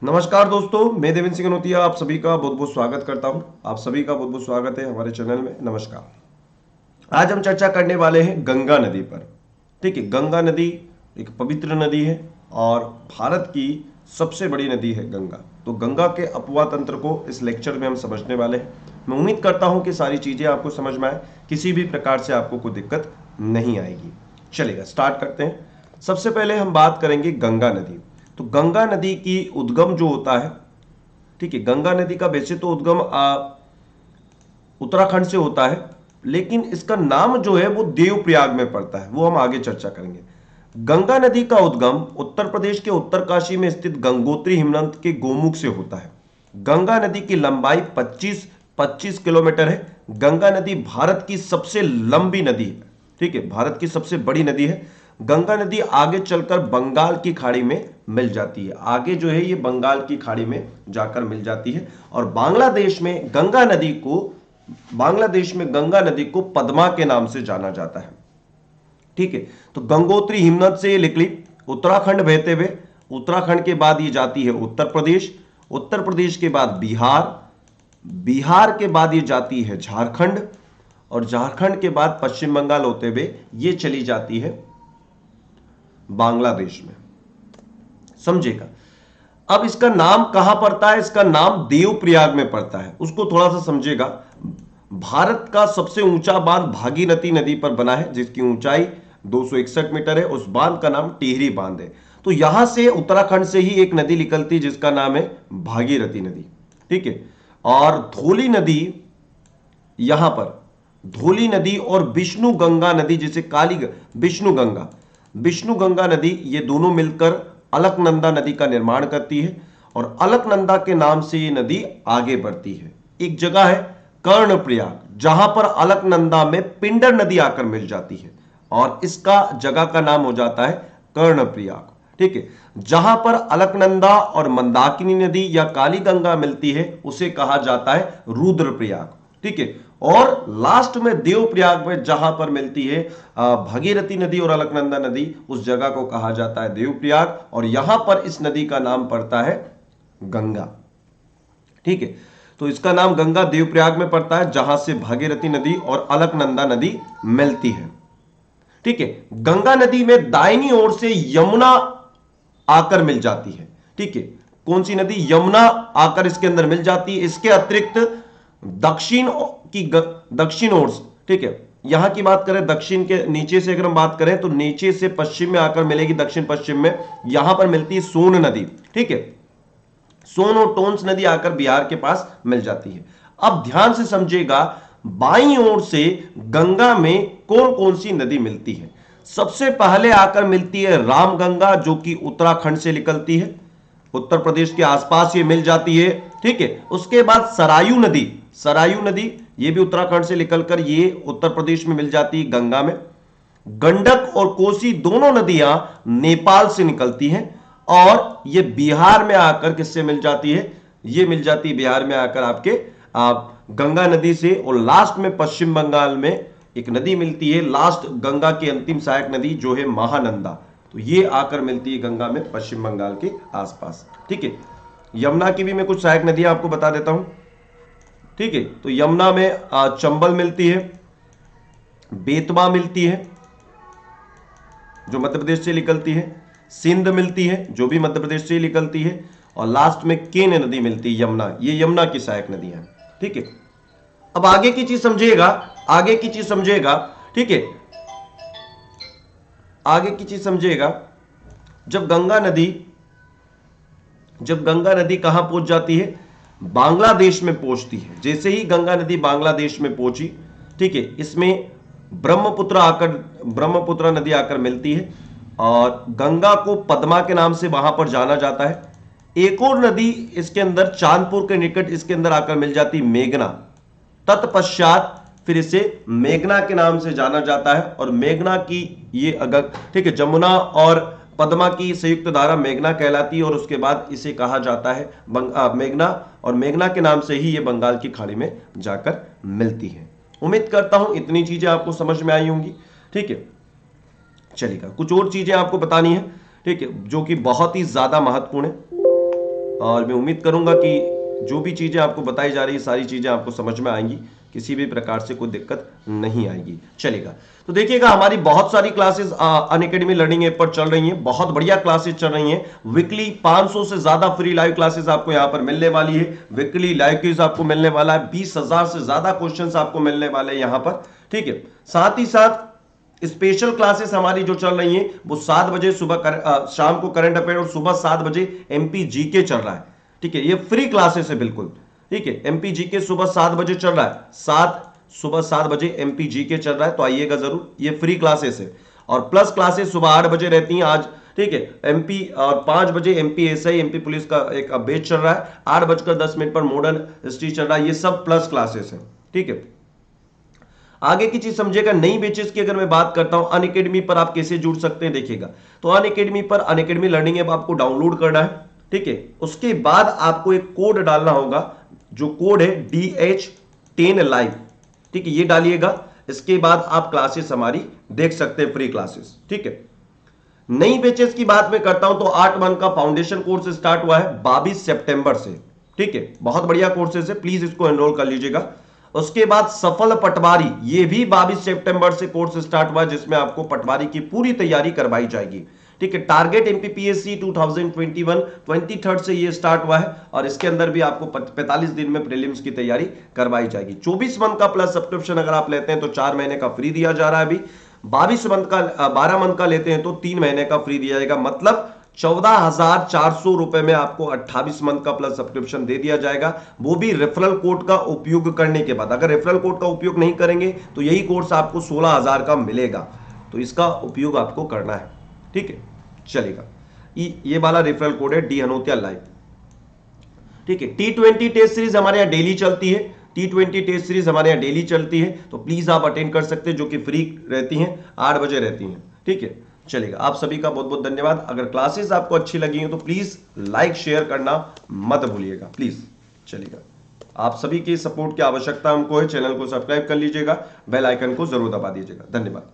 नमस्कार दोस्तों, मैं देवेंद्र सिंह कनौतिया आप सभी का बहुत बहुत स्वागत करता हूं। आप सभी का बहुत बहुत स्वागत है हमारे चैनल में। नमस्कार। आज हम चर्चा करने वाले हैं गंगा नदी पर। ठीक है, गंगा नदी एक पवित्र नदी है और भारत की सबसे बड़ी नदी है गंगा। तो गंगा के अपवाह तंत्र को इस लेक्चर में हम समझने वाले हैं। मैं उम्मीद करता हूं कि सारी चीजें आपको समझ में आए, किसी भी प्रकार से आपको कोई दिक्कत नहीं आएगी। चलिएगा, स्टार्ट करते हैं। सबसे पहले हम बात करेंगे गंगा नदी। तो गंगा नदी की उद्गम जो होता है, ठीक है, गंगा नदी का वैसे तो उद्गम उत्तराखंड से होता है, लेकिन इसका नाम जो है वो देवप्रयाग में पड़ता है, वो हम आगे चर्चा करेंगे। गंगा नदी का उद्गम उत्तर प्रदेश के उत्तरकाशी में स्थित गंगोत्री हिमनद के गोमुख से होता है। गंगा नदी की लंबाई 25 किलोमीटर है। गंगा नदी भारत की सबसे लंबी नदी है, ठीक है, भारत की सबसे बड़ी नदी है। गंगा नदी आगे चलकर बंगाल की खाड़ी में मिल जाती है। आगे जो है ये बंगाल की खाड़ी में जाकर मिल जाती है और बांग्लादेश में गंगा नदी को पद्मा के नाम से जाना जाता है। ठीक है, तो गंगोत्री हिमनद से ये निकली, उत्तराखंड बहते हुए, उत्तराखंड के बाद ये जाती है उत्तर प्रदेश, उत्तर प्रदेश के बाद बिहार, बिहार के बाद ये जाती है झारखंड और झारखंड के बाद पश्चिम बंगाल होते हुए ये चली जाती है बांग्लादेश में। समझेगा। अब इसका नाम कहां पड़ता है? इसका नाम देवप्रयाग में पड़ता है। उसको थोड़ा सा समझेगा। भारत का सबसे ऊंचा बांध भागीरथी नदी पर बना है, जिसकी ऊंचाई 261 मीटर है। उस बांध का नाम टिहरी बांध है। तो यहां से उत्तराखंड से ही एक नदी निकलती है जिसका नाम है भागीरथी नदी। ठीक है, और धौली नदी, यहां पर धौली नदी और विष्णु गंगा नदी, जिसे विष्णु गंगा नदी, ये दोनों मिलकर अलकनंदा नदी का निर्माण करती है और अलकनंदा के नाम से ये नदी आगे बढ़ती है। एक जगह है कर्णप्रयाग, जहां पर अलकनंदा में पिंडर नदी आकर मिल जाती है और इसका जगह का नाम हो जाता है कर्णप्रयाग। ठीक है, जहां पर अलकनंदा और मंदाकिनी नदी या काली गंगा मिलती है उसे कहा जाता है रुद्रप्रयाग। ठीक है, और लास्ट में देवप्रयाग में जहां पर मिलती है भागीरथी नदी और अलकनंदा नदी, उस जगह को कहा जाता है देवप्रयाग और यहां पर इस नदी का नाम पड़ता है गंगा। ठीक है, तो इसका नाम गंगा देवप्रयाग में पड़ता है जहां से भागीरथी नदी और अलकनंदा नदी मिलती है। ठीक है, गंगा नदी में दाहिनी ओर से यमुना आकर मिल जाती है। ठीक है, कौन सी नदी? यमुना आकर इसके अंदर मिल जाती है। इसके अतिरिक्त दक्षिण ओर, ठीक है, यहां की बात करें दक्षिण के नीचे से अगर हम बात करें तो नीचे से पश्चिम में आकर मिलेगी, दक्षिण पश्चिम में यहां पर मिलती है सोन नदी। ठीक है, सोन और टोंस नदी आकर बिहार के पास मिल जाती है। अब ध्यान से समझिएगा, बाईं ओर से गंगा में कौन कौन सी नदी मिलती है? सबसे पहले आकर मिलती है रामगंगा, जो कि उत्तराखंड से निकलती है, उत्तर प्रदेश के आसपास ये मिल जाती है। ठीक है, उसके बाद सरायू नदी ये भी उत्तराखंड से निकलकर ये उत्तर प्रदेश में मिल जाती है गंगा में। गंडक और कोसी दोनों नदियां नेपाल से निकलती हैं और ये बिहार में आकर किससे मिल जाती है? ये मिल जाती है बिहार में आकर आपके गंगा नदी से। और लास्ट में पश्चिम बंगाल में एक नदी मिलती है, लास्ट गंगा की अंतिम सहायक नदी जो है महानंदा, तो ये आकर मिलती है गंगा में पश्चिम बंगाल के आसपास। ठीक है, यमुना की भी मैं कुछ सहायक नदियां आपको बता देता हूं। ठीक है, तो यमुना में चंबल मिलती है, बेतवा मिलती है जो मध्य प्रदेश से निकलती है, सिंध मिलती है जो भी मध्य प्रदेश से निकलती है, और लास्ट में केन नदी मिलती है, यमुना। ये यमुना की सहायक नदियां हैं। ठीक है, अब आगे की चीज समझिएगा। ठीक है, आगे की चीज समझिएगा। जब गंगा नदी कहां पहुंच जाती है? बांग्लादेश में पहुंचती है। जैसे ही गंगा नदी बांग्लादेश में पहुंची, ठीक है, इसमें ब्रह्मपुत्र नदी आकर मिलती है और गंगा को पद्मा के नाम से वहां पर जाना जाता है। एक और नदी इसके अंदर चांदपुर के निकट इसके अंदर आकर मिल जाती है, मेघना। तत्पश्चात फिर इसे मेघना के नाम से जाना जाता है और मेघना की ये अगर, ठीक है, जमुना और पद्मा की संयुक्त धारा मेघना कहलाती है और उसके बाद इसे कहा जाता है मेघना, और मेघना के नाम से ही ये बंगाल की खाड़ी में जाकर मिलती है। उम्मीद करता हूं इतनी चीजें आपको समझ में आई होंगी। ठीक है, चलिएगा, कुछ और चीजें आपको बतानी है, ठीक है, जो कि बहुत ही ज्यादा महत्वपूर्ण है। और मैं उम्मीद करूंगा कि जो भी चीजें आपको बताई जा रही है सारी चीजें आपको समझ में आएंगी, किसी भी प्रकार से कोई दिक्कत नहीं आएगी। चलेगा, तो देखिएगा हमारी बहुत सारी क्लासेस अनअकैडमी लर्निंग ऐप पर चल रही हैं, बहुत बढ़िया क्लासेस चल रही हैं। वीकली 500 से ज्यादा फ्री लाइव क्लासेस आपको यहां पर मिलने वाली है। वीकली लाइव क्विज आपको मिलने वाला है, 20,000 से ज्यादा क्वेश्चंस आपको मिलने वाले हैं यहां पर, ठीक है। साथ ही साथ स्पेशल क्लासेस हमारी जो चल रही हैं वो 7 बजे सुबह शाम को करंट अफेयर और सुबह 7 बजे एमपी जीके चल रहा है, ठीक है। ये फ्री क्लासेस है बिल्कुल, ठीक है। एमपी जीके सुबह 7 बजे चल रहा है, सुबह 7 बजे एमपी जीके चल रहा है, तो आइएगा जरूर, ये फ्री क्लासेस है। और प्लस क्लासेस सुबह 8 बजे रहती हैं आज, ठीक है। एमपी और 5 बजे एमपी एसआई एमपी पुलिस का एक बैच चल रहा है, 8:10 पर मॉडर्न हिस्ट्री चल रहा है, ये सब प्लस क्लासेस है, ठीक है। आगे की चीज समझिएगा, नई बेचेस की अगर मैं बात करता हूं अनअकैडमी पर आप कैसे जुड़ सकते हैं, देखिएगा। तो अनअकैडमी पर अनअकैडमी लर्निंग ऐप आपको डाउनलोड करना है, ठीक है। उसके बाद आपको एक कोड डालना होगा, जो कोड है DH10 लाइव, ठीक है, ये डालिएगा। इसके बाद आप क्लासेस हमारी देख सकते हैं, फ्री क्लासेस, ठीक है। नई बेचेस की बात मैं करता हूं तो 8 मंथ का फाउंडेशन कोर्स स्टार्ट हुआ है 22 सितंबर से, ठीक है। बहुत बढ़िया कोर्सेस है, प्लीज इसको एनरोल कर लीजिएगा। उसके बाद सफल पटवारी, ये भी 22 सितंबर से कोर्स स्टार्ट हुआ है, जिसमें आपको पटवारी की पूरी तैयारी करवाई जाएगी, ठीक है। टारगेट एमपीपीएससी 2021 23 से ये स्टार्ट हुआ है, और इसके अंदर भी आपको 45 दिन में प्रीलिम्स की तैयारी करवाई जाएगी। 24 मंथ का प्लस सब्सक्रिप्शन अगर आप लेते हैं तो 4 महीने का फ्री दिया जा रहा है अभी। 12 मंथ का लेते हैं तो 3 महीने का फ्री दिया जाएगा, मतलब 14,400 रुपए में आपको 28 मंथ का प्लस सब्सक्रिप्शन दे दिया जाएगा, वो भी रेफरल कोड का उपयोग करने के बाद। अगर रेफरल कोड का उपयोग नहीं करेंगे तो यही कोर्स आपको 16,000 का मिलेगा, तो इसका उपयोग आपको करना है, ठीक है। चलेगा, ये वाला रेफरल कोड है डी हनोतिया लाइव, ठीक है। T20 टेस्ट सीरीज हमारे यहाँ डेली चलती है, T20 टेस्ट सीरीज हमारे यहाँ डेली चलती है, तो प्लीज आप अटेंड कर सकते हैं, जो कि फ्री रहती हैं, 8 बजे रहती हैं, ठीक है। चलेगा, आप सभी का बहुत बहुत धन्यवाद। अगर क्लासेस आपको अच्छी लगी हैं तो प्लीज लाइक शेयर करना मत भूलिएगा, प्लीज। चलेगा, आप सभी की सपोर्ट की आवश्यकता हमको है, चैनल को सब्सक्राइब कर लीजिएगा, बेल आइकन को जरूर दबा दीजिएगा। धन्यवाद।